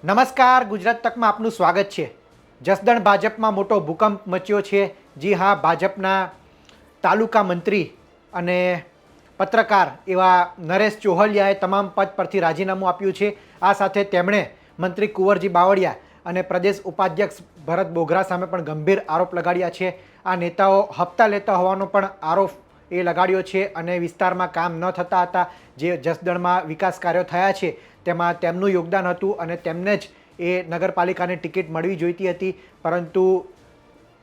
નમસ્કાર, ગુજરાત તકમાં આપનું સ્વાગત છે। જસદણ ભાજપમાં મોટો ભૂકંપ મચ્યો છે। જી હા, ભાજપના તાલુકા મંત્રી અને પત્રકાર એવા નરેશ ચોહલિયાએ તમામ પદ પરથી રાજીનામું આપ્યું છે। આ સાથે તેમણે મંત્રી કુંવરજી બાવળિયા અને પ્રદેશ ઉપાધ્યક્ષ ભરત બોઘરા સામે પણ ગંભીર આરોપ લગાડ્યા છે। આ નેતાઓ હપ્તા લેતા હોવાનો પણ આરોપ એ લગાડ્યો છે અને વિસ્તારમાં કામ ન થતા હતા। જે જસદણમાં વિકાસ કાર્યો થયા છે તેમાં તેમનું યોગદાન હતું અને તેમને જ એ નગરપાલિકાની ટિકિટ મળવી જોઈતી હતી, પરંતુ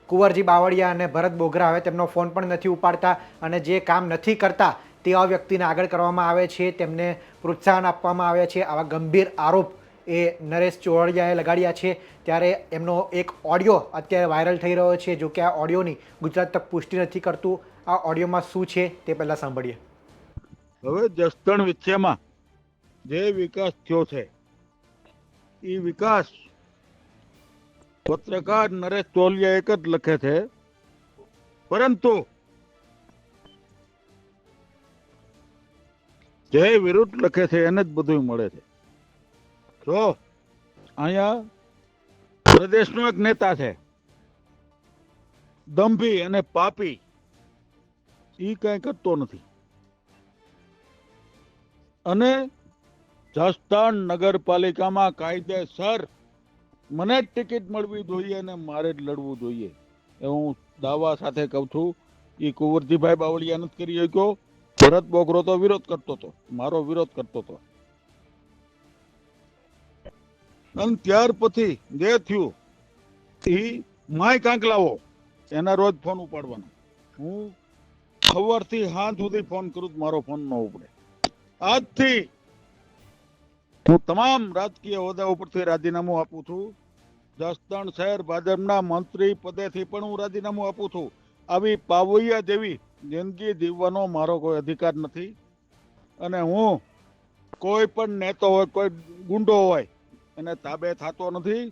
કુંવરજી બાવળિયા અને ભરત બોઘરા હવે તેમનો ફોન પણ નથી ઉપાડતા અને જે કામ નથી કરતા તેવા વ્યક્તિને આગળ કરવામાં આવે છે, તેમને પ્રોત્સાહન આપવામાં આવે છે। આવા ગંભીર આરોપ એ નરેશ ચોહલિયાએ લગાડ્યા છે। ત્યારે એમનો એક ઓડિયો અત્યારે વાયરલ થઈ રહ્યો છે। જો કે આ ઓડિયોની ગુજરાત તક પુષ્ટિ નથી કરતું। આ ઓડિયોમાં શું છે તે પહેલાં સાંભળીએ। હવે જસદણ વિસ્તારમાં જે વિકાસ થયો છે એ વિકાસ પત્રકાર નરેશ ચોહલિયા એક જ લખે છે, પરંતુ જે વિરુદ્ધ લખે છે એને જ બધું મળે છે। જો અહીંયા પ્રદેશનો એક નેતા છે, દંભી અને પાપી, એ કઈ કરતો નથી અને જસદણ નગરપાલિકામાં કાયદેસર મને જ ટિકિટ મળવી જોઈએ અને મારે જ લડવું જોઈએ એ હું દાવા સાથે કહું છું। એ કુંવરજીભાઈ બાવળિયા નથી કરી શક્યો, ભરત બોઘરો તો વિરોધ કરતો હતો, મારો વિરોધ કરતો હતો, અને ત્યાર પછી જે થયું એ માય કાંકલાવો એના રોજ ફોન ઉપાડવાનો। હું સવારથી સાંજ સુધી ફોન કરું, મારો ફોન ન ઉપડે। આજથી હું તમામ રાજકીય હોદ્દા ઉપરથી રાજીનામું આપું છું। જસદણ શહેર ભાજપના મંત્રી પદેથી પણ હું રાજીનામું આપું છું। આવી પાવૈયા જેવી જિંદગી જીવવાનો મારો કોઈ અધિકાર નથી અને હું કોઈ પણ નેતો હોય, કોઈ ગુંડો હોય, એને તાબે થતો નથી।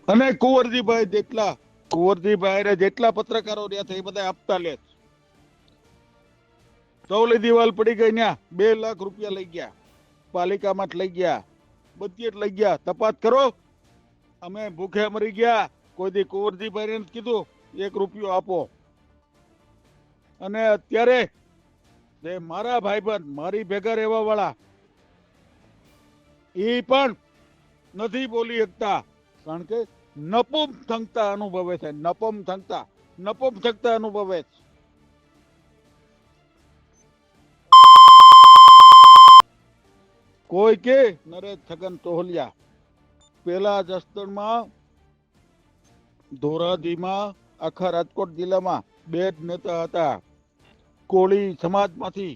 અને કુંવરજીભાઈ જેટલા પત્રકારો રહ્યા છે એ બધા આપતા લે। ચૌલી દિવાલ પડી ગઈ, ત્યાં 2 લાખ રૂપિયા લઈ ગયા, પાલિકામાં જ લઈ ગયા, બધી જ લઈ ગયા। તપાસ કરો, અમે ભૂખે મરી ગયા, કોઈ દી કુંવરજીભાઈ ને કીધું 1 રૂપિયો આપો। અને અત્યારે જે મારા ભાઈબંધ, મારી ભેગા રહેવા વાળા, એ પણ નથી બોલી શકતા, કારણ કે નપુંસકતા અનુભવે છે। નપુંસકતા અનુભવે છે। કોઈ કે નરેશ છગન ચોહલિયા પેલા જસદણમાં ધોરાજીમાં આખા રાજકોટ જિલ્લામાં 2 જ નેતા હતા, કોળી સમાજમાંથી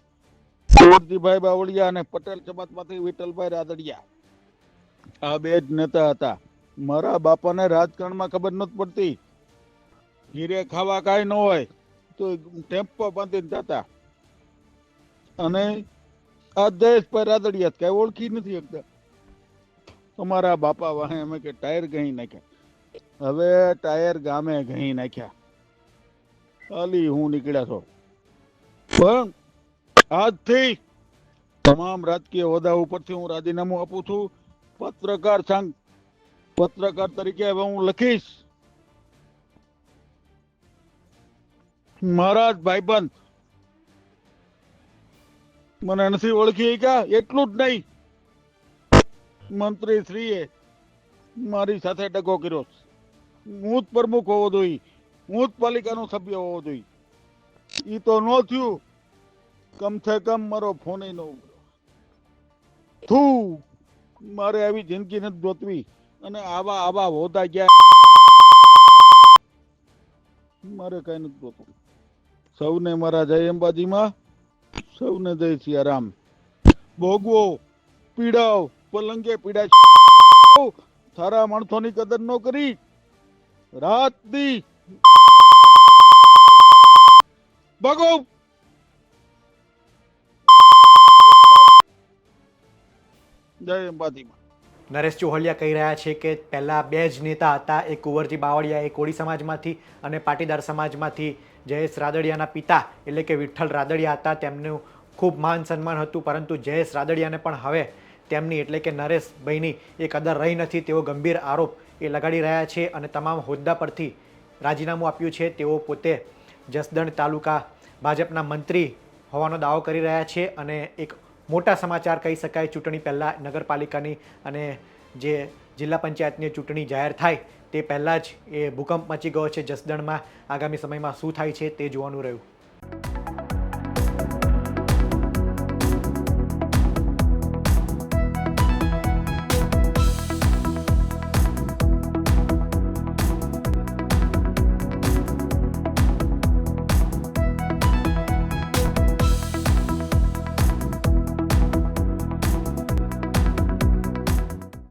કુંવરજીભાઈ બાવળિયા અને પટેલ સમાજમાંથી વિઠ્ઠલભાઈ રાદડિયા। આ 2 જ નેતા હતા। મારા બાપાને રાજકારણમાં ખબર નથી પડતી, ઘીરે ખાવા કાંઈ ન હોય તો ટેમ્પો બાંધીને જતા, અને આ જયેશભાઈ રાદડિયા કઈ ઓળખી નથી શકતા। અમારા બાપા વાહે અમે કે ટાયર ગઈ નાખ્યા, હવે ટાયર ગામે ગઈ નાખ્યા, ખાલી હું નીકળ્યા છો। પણ આજથી તમામ રાજકીય હોદ્દા ઉપરથી હું રાજીનામું આપું છું। પત્રકાર તરીકે હવે હું લખીશ, મારા જ ભાઈબંધ મને નથી ઓળખી શક્યા, એટલું જ નહીં, મંત્રી શ્રીએ મારી સાથે દગો કર્યો। હું જ પ્રમુખ હોવો જોઈએ, હું જ પાલિકાનો સભ્ય હોવો જોઈએ, એ તો ન થયું। કમસે કમ મારો ફોન ન ઉપાડ્યો। મારે આવી જિંદગી નથી જોતવી, અને આવા હોદ્દા ગયા મારે કઈ નથી જોતું। સૌને મારા જય અંબાજીમાં, સૌને જય સિયારામ। ભોગવો, પીડાવ, પલંગે પીડા, સારા માણસોની કદર ન કરી, રાત દી ભગો। જય અંબાજીમાં। નરેશ ચોહલિયા કહી રહ્યા છે કે પહેલાં 2 જ નેતા હતા, એક કુંવરજી બાવળિયા એ કોળી સમાજમાંથી અને પાટીદાર સમાજમાંથી જયેશ રાદડિયાના પિતા એટલે કે વિઠ્ઠલ રાદડિયા હતા, તેમનું ખૂબ માન સન્માન હતું, પરંતુ જયેશ રાદડિયાને પણ હવે તેમની એટલે કે નરેશભાઈની એ કદર રહી નથી તેવો ગંભીર આરોપ એ લગાડી રહ્યા છે અને તમામ હોદ્દા પરથી રાજીનામું આપ્યું છે. તેઓ પોતે જસદણ તાલુકા ભાજપના મંત્રી હોવાનો દાવો કરી રહ્યા છે અને એક મોટા સમાચાર કહી શકાય. ચૂંટણી પહેલાં નગરપાલિકાની અને જે જિલ્લા પંચાયતની ચૂંટણી જાહેર થાય તે પહેલાં જ એ ભૂકંપ મચી ગયો છે જસદણમાં. આગામી સમયમાં શું થાય છે તે જોવાનું રહ્યું.